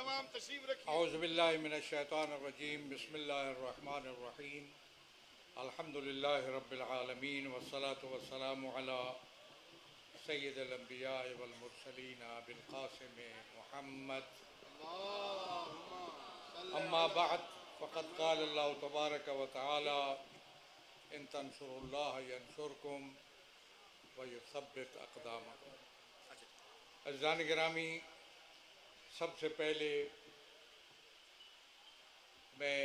تمام تشریف رکھیے. اعوذ باللہ من الشیطان الرجیم. بسم اللہ الرحمن الرحیم. الحمد للہ رب العالمین والصلاة والسلام علی سید الانبیاء والمرسلین ابی القاسم محمد. اما بعد فقد قال اللہ تبارک و تعالی ان تنصروا اللہ ینصرکم ویثبت اقدامکم. عزیزان گرامی، سب سے پہلے میں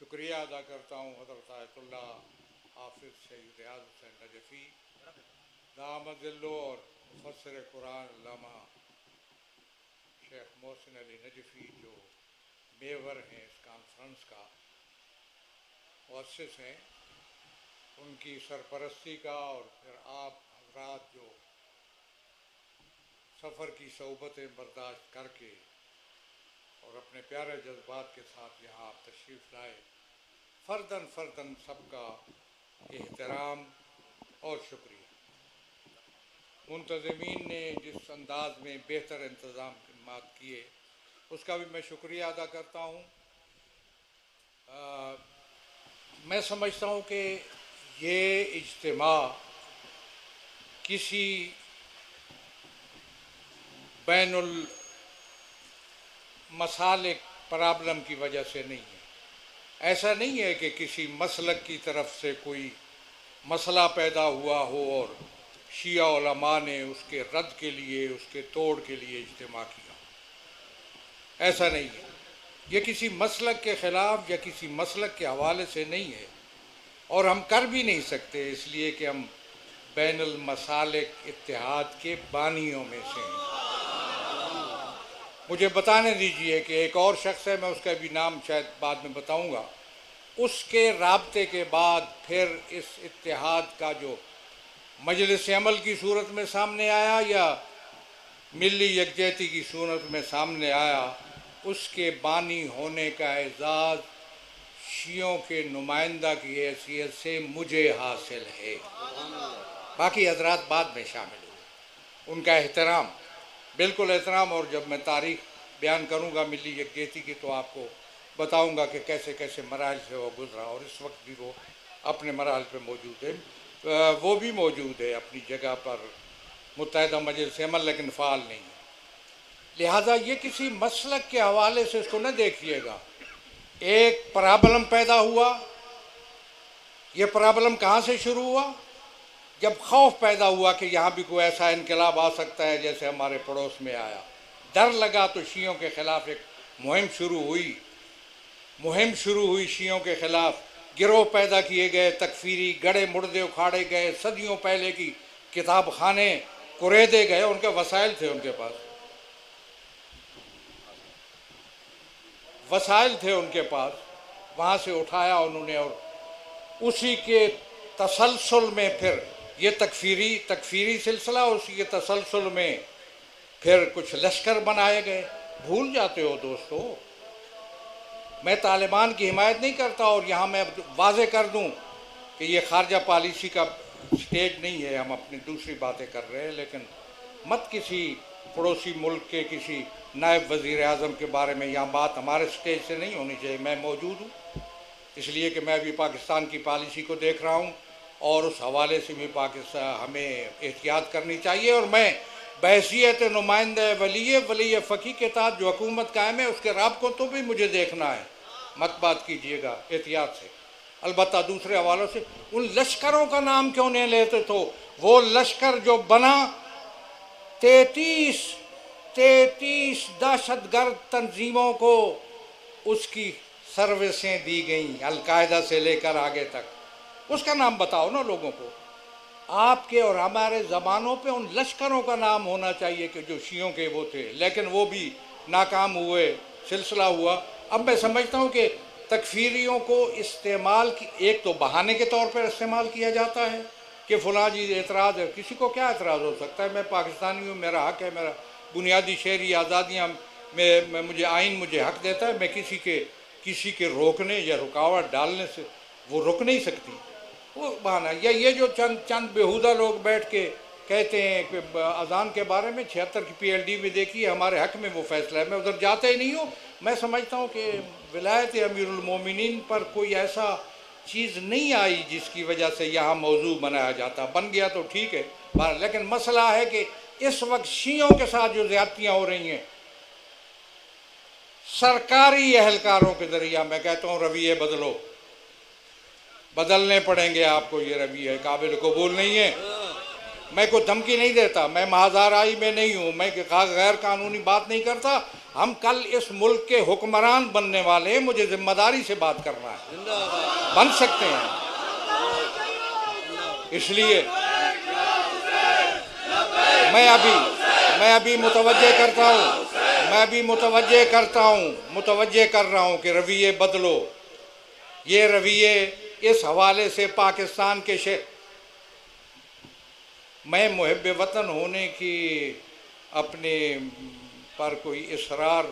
شکریہ ادا کرتا ہوں حضرت آیت اللہ حافظ سید ریاض حسین نجفی دامت ذلو اور مفسر قرآن علامہ شیخ محسن علی نجفی جو میور ہیں اس کانفرنس کا مؤسس ہیں، ان کی سرپرستی کا، اور پھر آپ حضرات جو سفر کی صعوبتیں برداشت کر کے اور اپنے پیارے جذبات کے ساتھ یہاں آپ تشریف لائے، فرداً فرداً سب کا احترام اور شکریہ. منتظمین نے جس انداز میں بہتر انتظامات کیے اس کا بھی میں شکریہ ادا کرتا ہوں. میں سمجھتا ہوں کہ یہ اجتماع کسی بین المسالک پرابلم کی وجہ سے نہیں ہے. ایسا نہیں ہے کہ کسی مسلک کی طرف سے کوئی مسئلہ پیدا ہوا ہو اور شیعہ علماء نے اس کے رد کے لیے، اس کے توڑ کے لیے اجتماع کیا. ایسا نہیں ہے. یہ کسی مسلک کے خلاف یا کسی مسلک کے حوالے سے نہیں ہے، اور ہم کر بھی نہیں سکتے، اس لیے کہ ہم بین المسالک اتحاد کے بانیوں میں سے ہیں. مجھے بتانے دیجئے کہ ایک اور شخص ہے، میں اس کا بھی نام شاید بعد میں بتاؤں گا، اس کے رابطے کے بعد پھر اس اتحاد کا جو مجلس عمل کی صورت میں سامنے آیا یا ملی یکجہتی کی صورت میں سامنے آیا، اس کے بانی ہونے کا اعزاز شیعوں کے نمائندہ کی حیثیت سے مجھے حاصل ہے. باقی حضرات بعد میں شامل ہوئے. ان کا احترام، بالکل احترام. اور جب میں تاریخ بیان کروں گا ملی یکجہتی کی تو آپ کو بتاؤں گا کہ کیسے کیسے مراحل سے وہ گزرا، اور اس وقت بھی وہ اپنے مراحل پہ موجود ہے. وہ بھی موجود ہے اپنی جگہ پر متحدہ مجلس عمل، لیکن فعال نہیں ہے. لہٰذا یہ کسی مسلک کے حوالے سے اس کو نہ دیکھیے گا. ایک پرابلم پیدا ہوا. یہ پرابلم کہاں سے شروع ہوا؟ جب خوف پیدا ہوا کہ یہاں بھی کوئی ایسا انقلاب آ سکتا ہے جیسے ہمارے پڑوس میں آیا. ڈر لگا تو شیعوں کے خلاف ایک مہم شروع ہوئی شیعوں کے خلاف. گروہ پیدا کیے گئے تکفیری، گڑے مردے اکھاڑے گئے، صدیوں پہلے کی کتاب خانے کریدے گئے. ان کے وسائل تھے، ان کے پاس وسائل تھے، ان کے پاس وہاں سے اٹھایا انہوں نے. اور اسی کے تسلسل میں پھر یہ تکفیری سلسلہ، اسی کے تسلسل میں پھر کچھ لشکر بنائے گئے. بھول جاتے ہو دوستو، میں طالبان کی حمایت نہیں کرتا، اور یہاں میں واضح کر دوں کہ یہ خارجہ پالیسی کا سٹیج نہیں ہے، ہم اپنی دوسری باتیں کر رہے ہیں. لیکن مت کسی پڑوسی ملک کے کسی نائب وزیر اعظم کے بارے میں یہاں بات ہمارے سٹیج سے نہیں ہونی چاہیے. میں موجود ہوں اس لیے کہ میں بھی پاکستان کی پالیسی کو دیکھ رہا ہوں، اور اس حوالے سے بھی ہمیں احتیاط کرنی چاہیے. اور میں بحیثیت نمائندہ ولی فقیہ کے تحت جو حکومت قائم ہے اس کے راب کو تو بھی مجھے دیکھنا ہے. مت بات کیجئے گا احتیاط سے. البتہ دوسرے حوالوں سے ان لشکروں کا نام کیوں نہیں لیتے؟ تو وہ لشکر جو بنا 33 دہشت گرد تنظیموں کو اس کی سروسیں دی گئیں، القاعدہ سے لے کر آگے تک. اس کا نام بتاؤ نا لوگوں کو. آپ کے اور ہمارے زبانوں پہ ان لشکروں کا نام ہونا چاہیے کہ جو شیعوں کے وہ تھے، لیکن وہ بھی ناکام ہوئے، سلسلہ ہوا. اب میں سمجھتا ہوں کہ تکفیریوں کو استعمال ایک تو بہانے کے طور پر استعمال کیا جاتا ہے کہ فلاں جی اعتراض ہے. کسی کو کیا اعتراض ہو سکتا ہے؟ میں پاکستانی ہوں، میرا حق ہے، میرا بنیادی شہری آزادیاں مجھے آئین مجھے حق دیتا ہے. میں کسی کے روکنے یا رکاوٹ ڈالنے سے وہ رک نہیں سکتی. وہ بہانہ یا یہ جو چند بیہودہ لوگ بیٹھ کے کہتے ہیں کہ اذان کے بارے میں 76 کی PLD میں دیکھیے ہمارے حق میں وہ فیصلہ ہے. میں ادھر جاتا ہی نہیں ہوں. میں سمجھتا ہوں کہ ولایت امیر المومنین پر کوئی ایسا چیز نہیں آئی جس کی وجہ سے یہاں موضوع بنایا جاتا. بن گیا تو ٹھیک ہے، لیکن مسئلہ ہے کہ اس وقت شیعوں کے ساتھ جو زیادتیاں ہو رہی ہیں سرکاری اہلکاروں کے ذریعہ، میں کہتا ہوں رویے بدلو، بدلنے پڑیں گے آپ کو. یہ رویے قابل قبول نہیں ہے. میں کوئی دھمکی نہیں دیتا، میں محاذ میں نہیں ہوں، میں غیر قانونی بات نہیں کرتا. ہم کل اس ملک کے حکمران بننے والے ہیں، مجھے ذمہ داری سے بات کرنا ہے. بن سکتے ہیں. اس لیے میں ابھی متوجہ کر رہا ہوں کہ رویے بدلو. یہ رویے اس حوالے سے پاکستان کے میں محب وطن ہونے کی اپنے پر کوئی اصرار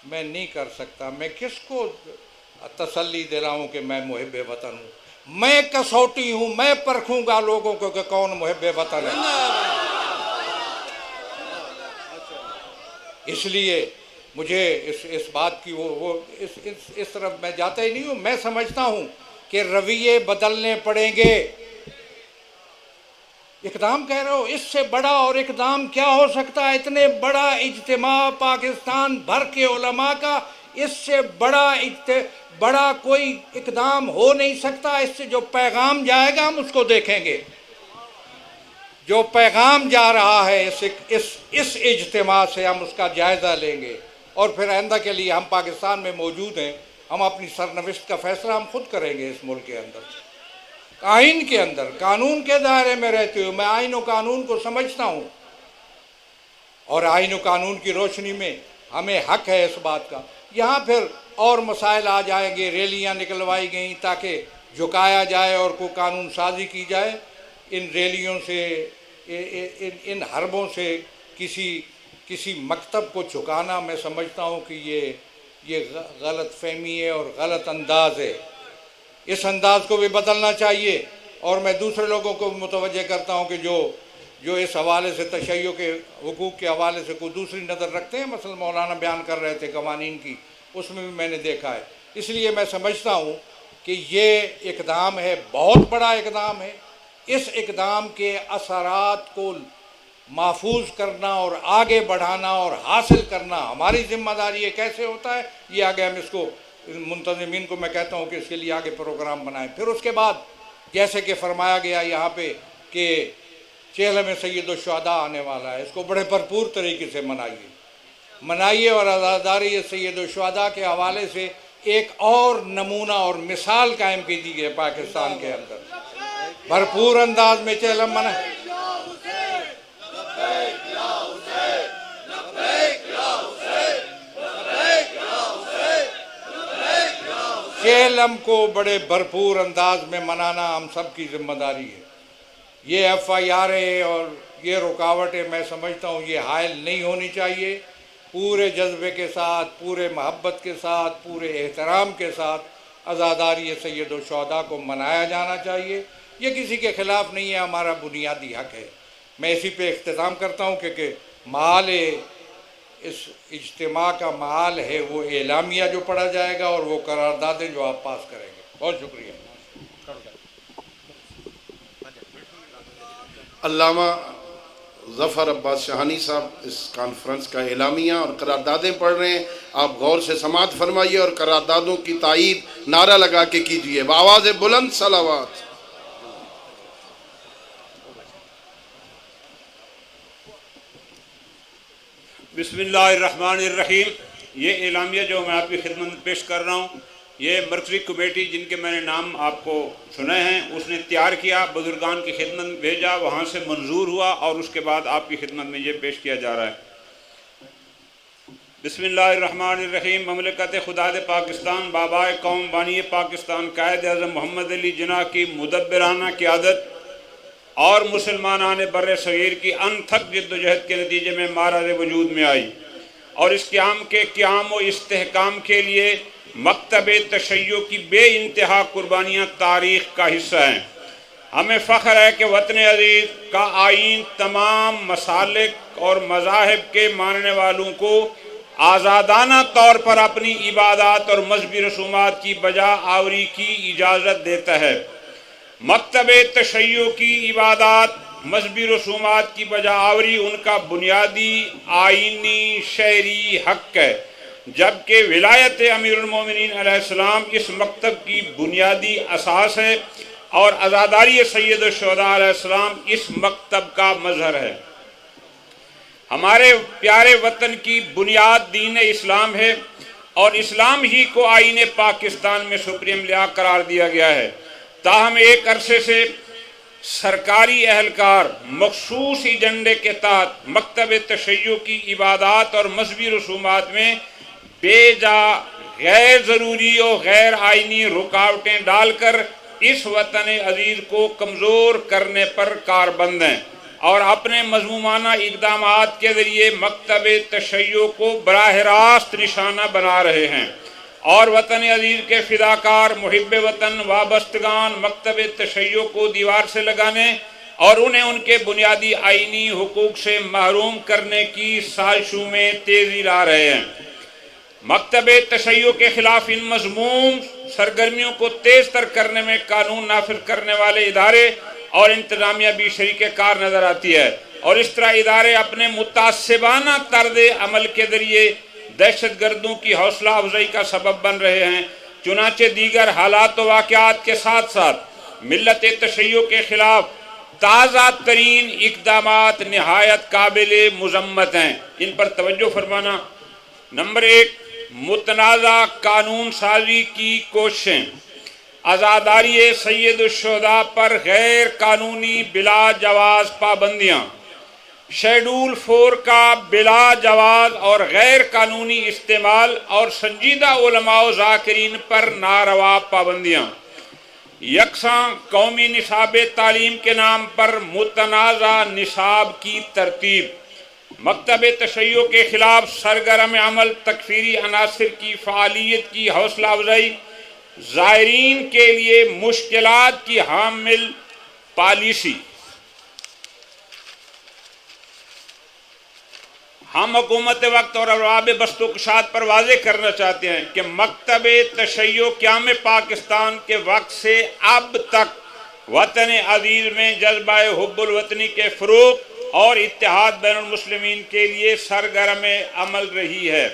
میں نہیں کر سکتا. میں کس کو تسلی دلاؤں کہ میں محب وطن ہوں؟ میں کسوٹی ہوں، میں پرکھوں گا لوگوں کو کہ کون محب وطن ہے. اس لیے مجھے اس بات کی اس طرف میں جاتا ہی نہیں ہوں. میں سمجھتا ہوں کہ رویے بدلنے پڑیں گے. اقدام کہہ رہے ہو، اس سے بڑا اور اقدام کیا ہو سکتا ہے؟ اتنے بڑا اجتماع پاکستان بھر کے علماء کا، اس سے بڑا کوئی اقدام ہو نہیں سکتا. اس سے جو پیغام جائے گا ہم اس کو دیکھیں گے. جو پیغام جا رہا ہے اس اجتماع سے ہم اس کا جائزہ لیں گے، اور پھر آئندہ کے لیے ہم پاکستان میں موجود ہیں. ہم اپنی سرنوشت کا فیصلہ ہم خود کریں گے. اس ملک کے اندر، آئین کے اندر، قانون کے دائرے میں رہتے ہوئے میں آئین و قانون کو سمجھتا ہوں، اور آئین و قانون کی روشنی میں ہمیں حق ہے اس بات کا. یہاں پھر اور مسائل آ جائیں گے. ریلیاں نکلوائی گئیں تاکہ جھکایا جائے اور کوئی قانون سازی کی جائے. ان ریلیوں سے، ان حربوں سے کسی مکتب کو جھکانا، میں سمجھتا ہوں کہ یہ غلط فہمی ہے اور غلط انداز ہے. اس انداز کو بھی بدلنا چاہیے. اور میں دوسرے لوگوں کو متوجہ کرتا ہوں کہ جو اس حوالے سے تشیع کے حقوق کے حوالے سے کوئی دوسری نظر رکھتے ہیں. مثلا مولانا بیان کر رہے تھے قوانین کی، اس میں بھی میں نے دیکھا ہے. اس لیے میں سمجھتا ہوں کہ یہ اقدام ہے، بہت بڑا اقدام ہے. اس اقدام کے اثرات کو محفوظ کرنا اور آگے بڑھانا اور حاصل کرنا ہماری ذمہ داری ہے. کیسے ہوتا ہے یہ آگے ہم اس کو منتظمین کو میں کہتا ہوں کہ اس کے لیے آگے پروگرام بنائیں. پھر اس کے بعد جیسے کہ فرمایا گیا یہاں پہ کہ چہلم سید الشہداء آنے والا ہے، اس کو بڑے بھرپور طریقے سے منائیے اور عزاداری سید الشہداء کے حوالے سے ایک اور نمونہ اور مثال قائم کی دی گئی پاکستان کے اندر. بھرپور انداز میں چہلم منائے. چہلم کو بڑے بھرپور انداز میں منانا ہم سب کی ذمہ داری ہے. یہ FIR اور یہ رکاوٹیں میں سمجھتا ہوں یہ حائل نہیں ہونی چاہیے. پورے جذبے کے ساتھ، پورے محبت کے ساتھ، پورے احترام کے ساتھ عزاداری سید الشہداء کو منایا جانا چاہیے. یہ کسی کے خلاف نہیں ہے، ہمارا بنیادی حق ہے. میں اسی پہ اختتام کرتا ہوں کہ محال اس اجتماع کا محال ہے وہ اعلامیہ جو پڑھا جائے گا اور وہ قراردادیں جو آپ پاس کریں گے. بہت شکریہ. علامہ ظفر عباس شاہانی صاحب اس کانفرنس کا اعلامیہ اور قراردادیں پڑھ رہے ہیں. آپ غور سے سماعت فرمائیے اور قراردادوں کی تائید نعرہ لگا کے کیجیے. بآواز بلند صلوات. بسم اللہ الرحمن الرحیم. یہ اعلامیہ جو میں آپ کی خدمت میں پیش کر رہا ہوں، یہ مرکزی کمیٹی جن کے میں نے نام آپ کو سنے ہیں اس نے تیار کیا، بزرگان کی خدمت میں بھیجا، وہاں سے منظور ہوا اور اس کے بعد آپ کی خدمت میں یہ پیش کیا جا رہا ہے. بسم اللہ الرحمن الرحیم. مملکت خداد پاکستان، بابائے قوم بانی پاکستان قائد اعظم محمد علی جناح کی مدبرانہ قیادت اور مسلمانان بر صغیر کی انتھک جد و جہد کے نتیجے میں معراج وجود میں آئی، اور اس قیام کے قیام و استحکام کے لیے مکتب تشیع کی بے انتہا قربانیاں تاریخ کا حصہ ہیں. ہمیں فخر ہے کہ وطن عزیز کا آئین تمام مسالک اور مذاہب کے ماننے والوں کو آزادانہ طور پر اپنی عبادات اور مذہبی رسومات کی بجا آوری کی اجازت دیتا ہے۔ مکتب تشیع کی عبادات مذہبی رسومات کی بجا آوری ان کا بنیادی آئینی شہری حق ہے، جبکہ ولایت امیر المومنین علیہ السلام اس مکتب کی بنیادی اساس ہے اور عزاداری سید الشہداء علیہ السلام اس مکتب کا مظہر ہے۔ ہمارے پیارے وطن کی بنیاد دین اسلام ہے اور اسلام ہی کو آئین پاکستان میں سپریم لا قرار دیا گیا ہے۔ تاہم ایک عرصے سے سرکاری اہلکار مخصوص ایجنڈے کے تحت مکتب تشیع کی عبادات اور مذہبی رسومات میں بے جا غیر ضروری اور غیر آئینی رکاوٹیں ڈال کر اس وطن عزیز کو کمزور کرنے پر کاربند ہیں اور اپنے مذمومانہ اقدامات کے ذریعے مکتب تشیع کو براہ راست نشانہ بنا رہے ہیں اور وطن عزیز کے فداکار محب وطن وابستگان مکتب تشیع کو دیوار سے لگانے اور انہیں ان کے بنیادی آئینی حقوق سے محروم کرنے کی سازشوں میں تیزی لا رہے ہیں۔ مکتب تشیع کے خلاف ان مذموم سرگرمیوں کو تیز تر کرنے میں قانون نافذ کرنے والے ادارے اور انتظامیہ بھی شریک کار نظر آتی ہے، اور اس طرح ادارے اپنے متعصبانہ طرز عمل کے ذریعے دہشت گردوں کی حوصلہ افزائی کا سبب بن رہے ہیں۔ چنانچہ دیگر حالات و واقعات کے ساتھ ساتھ ملت تشیع کے خلاف تازہ ترین اقدامات نہایت قابل مذمت ہیں۔ ان پر توجہ فرمانا۔ نمبر 1، متنازع قانون سازی کی کوششیں۔ عزاداری سید الشہداء پر غیر قانونی بلا جواز پابندیاں، شیڈول 4 کا بلا جواز اور غیر قانونی استعمال اور سنجیدہ علماء و ذاکرین پر ناروا پابندیاں، یکساں قومی نصاب تعلیم کے نام پر متنازع نصاب کی ترتیب، مکتب تشیع کے خلاف سرگرم عمل تکفیری عناصر کی فعالیت کی حوصلہ افزائی، زائرین کے لیے مشکلات کی حامل پالیسی۔ ہم حکومت وقت اور ارباب بست و کشاد پر واضح کرنا چاہتے ہیں کہ مکتب تشیع قیام پاکستان کے وقت سے اب تک وطن عزیز میں جذبہ حب الوطنی کے فروغ اور اتحاد بین المسلمین کے لیے سرگرم عمل رہی ہے،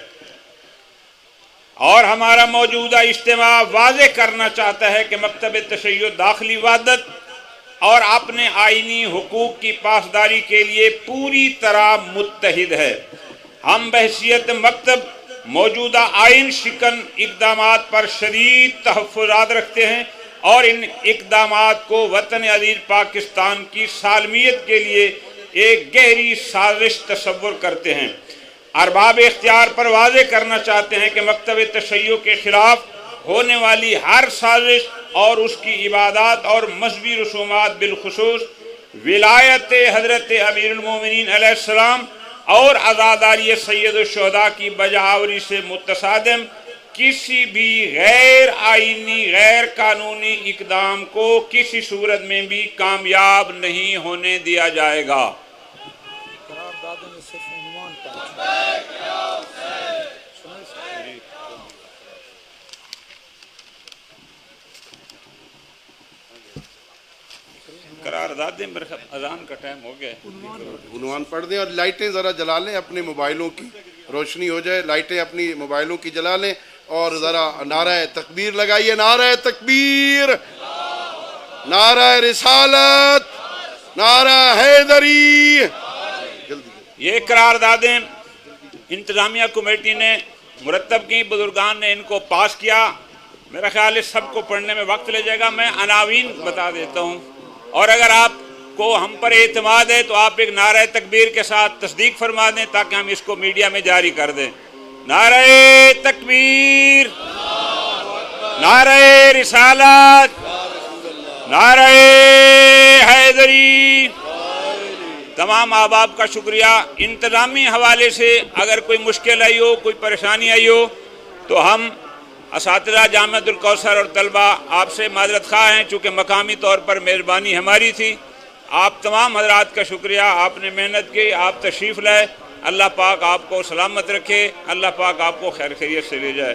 اور ہمارا موجودہ اجتماع واضح کرنا چاہتا ہے کہ مکتب تشیع داخلی وحدت اور اپنے آئینی حقوق کی پاسداری کے لیے پوری طرح متحد ہے۔ ہم بحیثیت مکتب موجودہ آئین شکن اقدامات پر شدید تحفظات رکھتے ہیں اور ان اقدامات کو وطن عزیز پاکستان کی سالمیت کے لیے ایک گہری سازش تصور کرتے ہیں۔ ارباب اختیار پر واضح کرنا چاہتے ہیں کہ مکتب تشیع کے خلاف ہونے والی ہر سازش اور اس کی عبادات اور مذہبی رسومات بالخصوص ولایت حضرت امیر المومنین علیہ السلام اور عزاداری سید الشہداء کی بجاوری سے متصادم کسی بھی غیر آئینی غیر قانونی اقدام کو کسی صورت میں بھی کامیاب نہیں ہونے دیا جائے گا۔ قرارداد اذان کا ٹائم ہو گیا ہے، عنوان پڑھ دیں اور لائٹیں ذرا جلا لیں، اپنے موبائلوں کی روشنی ہو جائے، لائٹیں اپنی موبائلوں کی جلا لیں اور ذرا نعرہ تکبیر لگائیے۔ نعرہ تکبیر، نعرہ رسالت، نعرہ حیدری۔ یہ قراردادیں انتظامیہ کمیٹی نے مرتب کی، بزرگان نے ان کو پاس کیا۔ میرا خیال ہے سب کو پڑھنے میں وقت لے جائے گا، میں عناوین بتا دیتا ہوں، اور اگر آپ کو ہم پر اعتماد ہے تو آپ ایک نعرہ تکبیر کے ساتھ تصدیق فرما دیں تاکہ ہم اس کو میڈیا میں جاری کر دیں۔ نعرہ تکبیر، نعرہ رسالت، نعرہ حیدری۔ تمام احباب کا شکریہ۔ انتظامی حوالے سے اگر کوئی مشکل آئی ہو، کوئی پریشانی آئی ہو تو ہم اساتذہ جامعۃ الکوثر اور طلبہ آپ سے معذرت خواہ ہیں، چونکہ مقامی طور پر مہربانی ہماری تھی۔ آپ تمام حضرات کا شکریہ، آپ نے محنت کی، آپ تشریف لائے۔ اللہ پاک آپ کو سلامت رکھے، اللہ پاک آپ کو خیر خیریت سے لے جائے۔